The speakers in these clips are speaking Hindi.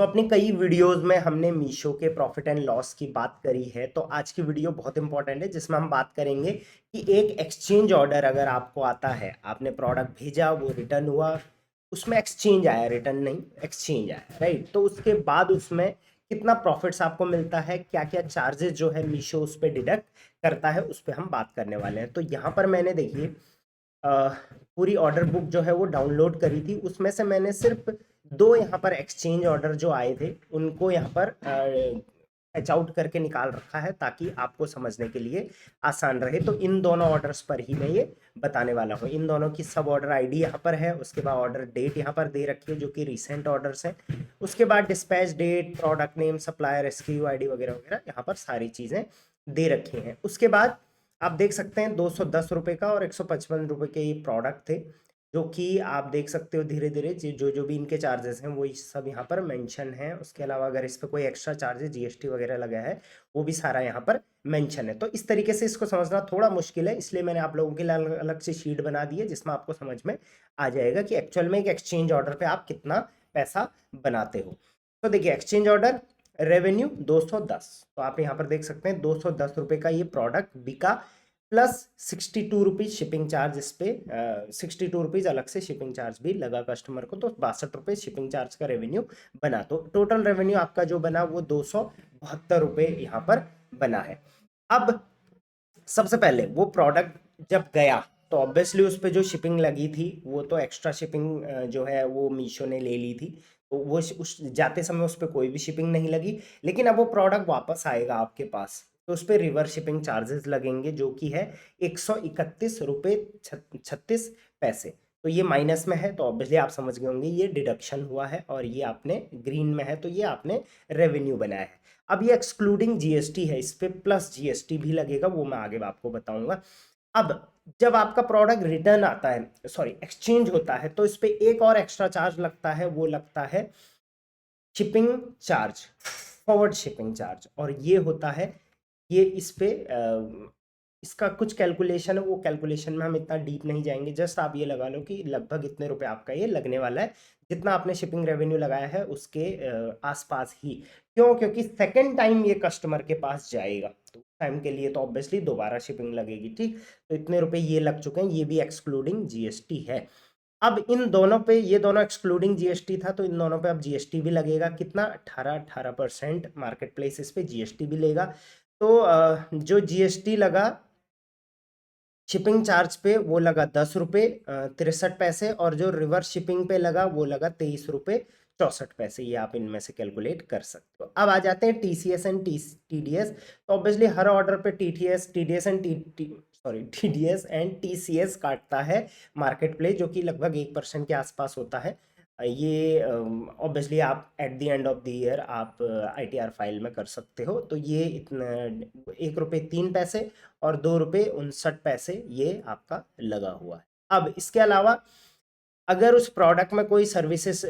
तो अपनी कई वीडियोस में हमने मीशो के प्रॉफिट एंड लॉस की बात करी है। तो आज की वीडियो बहुत इंपॉर्टेंट है जिसमें हम बात करेंगे कि एक एक्सचेंज ऑर्डर अगर आपको आता है, आपने प्रोडक्ट भेजा, वो रिटर्न हुआ, उसमें एक्सचेंज आया, रिटर्न नहीं एक्सचेंज आया, राइट। तो उसके बाद उसमें कितना प्रॉफिट्स आपको मिलता है, क्या क्या चार्जेस जो है मीशो उस पर डिडक्ट करता है, उस पर हम बात करने वाले हैं। तो यहाँ पर मैंने देखिए अ, पूरी ऑर्डर बुक जो है वो डाउनलोड करी थी। उसमें से मैंने सिर्फ दो यहाँ पर एक्सचेंज ऑर्डर जो आए थे उनको यहाँ पर फैच आउट करके निकाल रखा है ताकि आपको समझने के लिए आसान रहे। तो इन दोनों ऑर्डर्स पर ही मैं ये बताने वाला हूँ। इन दोनों की सब ऑर्डर आईडी यहाँ पर है, उसके बाद ऑर्डर डेट यहाँ पर दे रखी है जो कि रिसेंट ऑर्डर्स हैं। उसके बाद dispatch date, product name, supplier, SKU ID वगैरह वगैरह यहाँ पर सारी चीज़ें दे रखी हैं। उसके बाद आप देख सकते हैं 210 रुपये का और 155 रुपये के ये प्रोडक्ट थे, जो कि आप देख सकते हो धीरे धीरे जो जो भी इनके चार्जेस हैं वो सब यहाँ पर मेंशन है। उसके अलावा अगर इस पर कोई एक्स्ट्रा चार्जेस जीएसटी वगैरह लगा है वो भी सारा यहाँ पर मेंशन है। तो इस तरीके से इसको समझना थोड़ा मुश्किल है, इसलिए मैंने आप लोगों के लिए अलग अलग से शीट बना दी है जिसमें आपको समझ में आ जाएगा कि एक्चुअल में एक एक्सचेंज ऑर्डर पे आप कितना पैसा बनाते हो। तो देखिए एक्सचेंज ऑर्डर रेवेन्यू 210, तो आप यहाँ पर देख सकते हैं 210 रुपये का ये प्रोडक्ट बिका, प्लस 62 रुपीज़ शिपिंग चार्ज। इस पे 62 रुपीज़ अलग से शिपिंग चार्ज भी लगा कस्टमर को, तो 62 रुपये शिपिंग चार्ज का रेवेन्यू बना। तो टोटल रेवेन्यू आपका जो बना वो 272 रुपये यहाँ पर बना है। अब सबसे पहले वो प्रोडक्ट जब गया तो ऑब्वियसली उस पर जो शिपिंग लगी थी वो तो एक्स्ट्रा शिपिंग जो है वो मीशो ने ले ली थी। तो वो उस जाते समय उस पर कोई भी शिपिंग नहीं लगी। लेकिन अब वो प्रोडक्ट वापस आएगा आपके पास तो उस पर रिवर्स शिपिंग चार्जेस लगेंगे जो कि है 131 रुपये 36 पैसे। तो ये माइनस में है तो ऑब्वियसली आप समझ गए होंगे ये डिडक्शन हुआ है, और ये आपने ग्रीन में है तो ये आपने रेवेन्यू बनाया है। अब ये एक्सक्लूडिंग जीएसटी है, इस पे प्लस जीएसटी भी लगेगा, वो मैं आगे आपको बताऊंगा। अब जब आपका प्रोडक्ट रिटर्न आता है, सॉरी एक्सचेंज होता है, तो इस पे एक और एक्स्ट्रा चार्ज लगता है, वो लगता है shipping charge, forward shipping charge. और ये होता है, ये इस पे इसका कुछ कैलकुलेशन है, वो कैलकुलेशन में हम इतना डीप नहीं जाएंगे। जस्ट आप ये लगा लो कि लगभग इतने रुपए आपका ये लगने वाला है, जितना आपने शिपिंग रेवेन्यू लगाया है उसके आसपास ही। क्यों? क्योंकि सेकेंड टाइम ये कस्टमर के पास जाएगा तो टाइम के लिए तो ऑब्वियसली दोबारा शिपिंग लगेगी, ठीक। तो इतने रुपए ये लग चुके हैं, ये भी एक्सक्लूडिंग जीएसटी है। अब इन दोनों पे, ये दोनों एक्सक्लूडिंग जीएसटी था तो इन दोनों पे अब जीएसटी भी लगेगा। कितना? 18% मार्केट प्लेस इस पे जीएसटी भी लेगा। तो जो जीएसटी लगा शिपिंग चार्ज पे वो लगा 10 रुपये 63 पैसे, और जो रिवर्स शिपिंग पे लगा वो लगा 23 रुपये 64 पैसे। ये आप इनमें से कैलकुलेट कर सकते हो। अब आ जाते हैं टीसीएस एंड टीडीएस। तो ऑब्वियसली हर ऑर्डर पे TDS and TDS and TCS काटता है मार्केट प्लेस, जो कि लगभग 1% के आसपास होता है। ये ऑब्वियसली आप at the end of the year आप आईटीआर फाइल में कर सकते हो। तो ये इतना 1 रुपये 3 पैसे और 2 रुपये 59 पैसे ये आपका लगा हुआ है। अब इसके अलावा अगर उस प्रोडक्ट में कोई सर्विसेज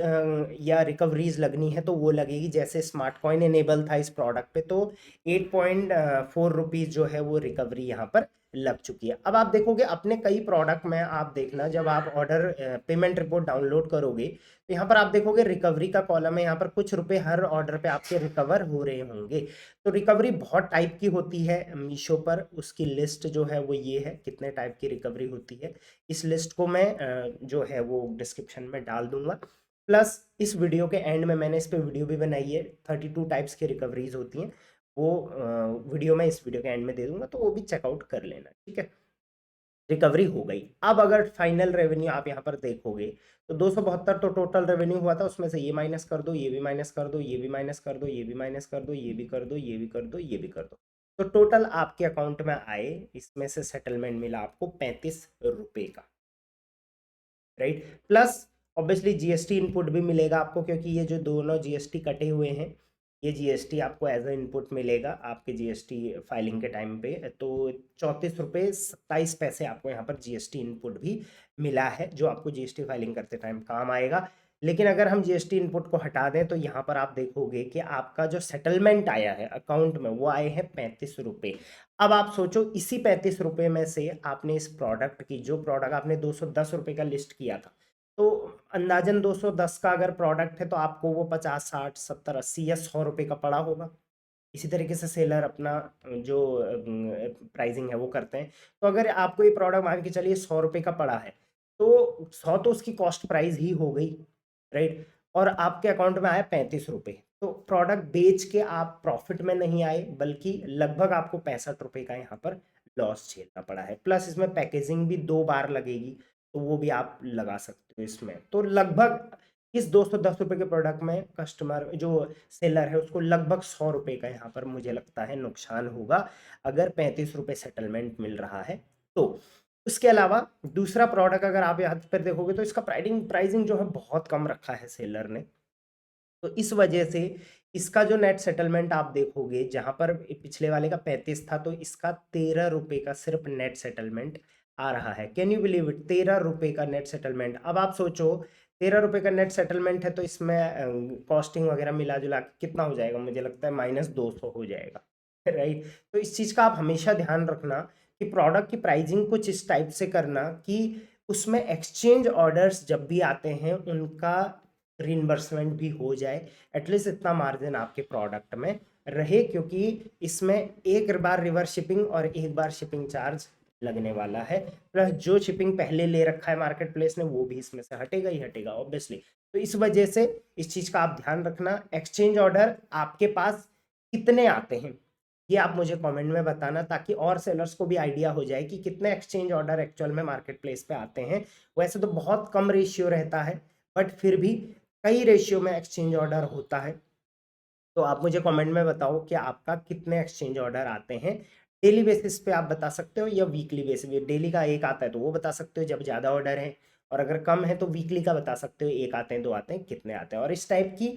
या रिकवरीज लगनी है तो वो लगेगी। जैसे स्मार्ट कॉइन इनेबल था इस प्रोडक्ट पे तो 8.4 रुपीज़ जो है वो रिकवरी यहाँ पर लग चुकी है। अब आप देखोगे अपने कई प्रोडक्ट में, आप देखना जब आप ऑर्डर पेमेंट रिपोर्ट डाउनलोड करोगे तो यहाँ पर आप देखोगे रिकवरी का कॉलम है, यहाँ पर कुछ रुपए हर ऑर्डर पे आपके रिकवर हो रहे होंगे। तो रिकवरी बहुत टाइप की होती है मीशो पर, उसकी लिस्ट जो है वो ये है कितने टाइप की रिकवरी होती है। इस लिस्ट को मैं जो है वो डिस्क्रिप्शन में डाल दूंगा। प्लस इस वीडियो के एंड में मैंने इस पे वीडियो भी बनाई है, 32 टाइप्स की रिकवरीज होती हैं। वो वीडियो मैं इस वीडियो के एंड में दे दूंगा, तो वो भी चेकआउट कर लेना, ठीक है। रिकवरी हो गई। अब अगर फाइनल रेवेन्यू आप यहाँ पर देखोगे तो 272 तो टोटल रेवेन्यू हुआ था, उसमें से ये माइनस कर दो, ये भी माइनस कर दो, ये भी माइनस कर दो, ये भी माइनस कर दो, ये भी कर दो, ये भी कर दो, ये भी कर दो। तो टोटल आपके अकाउंट में आए, इसमें से सेटलमेंट मिला आपको 35 रुपये का, right. Plus obviously GST input भी मिलेगा आपको, क्योंकि ये जो दोनों जीएसटी कटे हुए हैं ये जीएसटी आपको एज अ इनपुट मिलेगा आपके जीएसटी फाइलिंग के टाइम पे। तो 34 रुपये 27 पैसे आपको यहाँ पर जीएसटी इनपुट भी मिला है, जो आपको जीएसटी फाइलिंग करते टाइम काम आएगा। लेकिन अगर हम जीएसटी इनपुट को हटा दें तो यहाँ पर आप देखोगे कि आपका जो सेटलमेंट आया है अकाउंट में वो आए हैं 35 रुपये। अब आप सोचो इसी 35 रुपये में से आपने इस प्रोडक्ट की, जो प्रोडक्ट आपने 210 रुपये का लिस्ट किया था, तो अंदाजन 210 का अगर प्रोडक्ट है तो आपको वो 50, 60, 70, 80 या 100 रुपये का पड़ा होगा। इसी तरीके से सेलर अपना जो प्राइसिंग है वो करते हैं। तो अगर आपको ये प्रोडक्ट मान के चलिए 100 रुपये का पड़ा है, तो 100 तो उसकी कॉस्ट प्राइस ही हो गई, राइट? और आपके अकाउंट में आया 35 रुपये, तो प्रोडक्ट बेच के आप प्रॉफिट में नहीं आए, बल्कि लगभग आपको 65 रुपये का यहाँ पर लॉस झेलना पड़ा है। प्लस इसमें पैकेजिंग भी 2 बार लगेगी, तो वो भी आप लगा सकते हो इसमें। तो लगभग इस 210 रुपये के प्रोडक्ट में कस्टमर जो सेलर है उसको लगभग 100 रुपये का यहाँ पर मुझे लगता है नुकसान होगा, अगर 35 रुपये सेटलमेंट मिल रहा है तो। उसके अलावा दूसरा प्रोडक्ट अगर आप यहाँ पर देखोगे तो इसका प्राइसिंग जो है बहुत कम रखा है सेलर ने। तो इस वजह से इसका जो नेट सेटलमेंट आप देखोगे, जहां पर पिछले वाले का 35 था, तो इसका 13 रुपये का सिर्फ नेट सेटलमेंट आ रहा है। कैन यू बिलीव इट, 13 रुपये का नेट सेटलमेंट। अब आप सोचो 13 रुपये का नेट सेटलमेंट है तो इसमें कॉस्टिंग वगैरह मिला जुला के कितना हो जाएगा, मुझे लगता है -200 हो जाएगा, राइट? तो इस चीज़ का आप हमेशा ध्यान रखना कि प्रोडक्ट की प्राइसिंग कुछ इस टाइप से करना कि उसमें एक्सचेंज ऑर्डर्स जब भी आते हैं उनका रिइंबर्समेंट भी हो जाए, एटलीस्ट इतना मार्जिन आपके प्रोडक्ट में रहे, क्योंकि इसमें एक बार रिवर्स शिपिंग और एक बार शिपिंग चार्ज लगने वाला है। प्लस जो शिपिंग पहले ले रखा है मार्केट प्लेस ने वो भी इसमें से हटेगा ही हटेगा ऑब्वियसली। तो इस वजह से इस चीज़ का आप ध्यान रखना। एक्सचेंज ऑर्डर आपके पास कितने आते हैं ये आप मुझे कमेंट में बताना, ताकि और सेलर्स को भी आइडिया हो जाए कि कितने एक्सचेंज ऑर्डर एक्चुअल में मार्केट प्लेस पे आते हैं। वैसे तो बहुत कम रेशियो रहता है, बट फिर भी कई रेशियो में एक्सचेंज ऑर्डर होता है। तो आप मुझे कमेंट में बताओ कि आपका कितने एक्सचेंज ऑर्डर आते हैं। डेली बेसिस पे आप बता सकते हो या वीकली बेसिस पे। डेली का एक आता है तो वो बता सकते हो जब ज़्यादा ऑर्डर है, और अगर कम है तो वीकली का बता सकते हो, एक आते हैं, दो आते हैं, कितने आते हैं। और इस टाइप की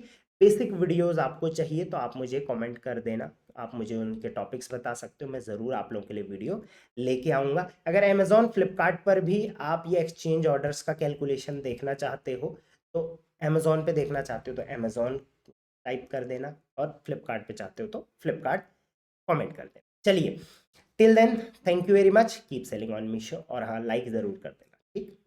बेसिक वीडियोस आपको चाहिए तो आप मुझे कमेंट कर देना, आप मुझे उनके टॉपिक्स बता सकते हो, मैं ज़रूर आप लोगों के लिए वीडियो लेके आऊँगा। अगर अमेज़ॉन फ्लिपकार्ट पर भी आप ये एक्सचेंज ऑर्डर्स का कैलकुलेशन देखना चाहते हो, तो अमेज़ॉन पे देखना चाहते हो तो अमेज़ॉन टाइप कर देना, और फ्लिपकार्ट पे चाहते हो तो फ्लिपकार्ट कमेंट कर देना। चलिए, till then thank you very much, keep selling on Meesho, और हाँ, लाइक ज़रूर कर देना, ठीक।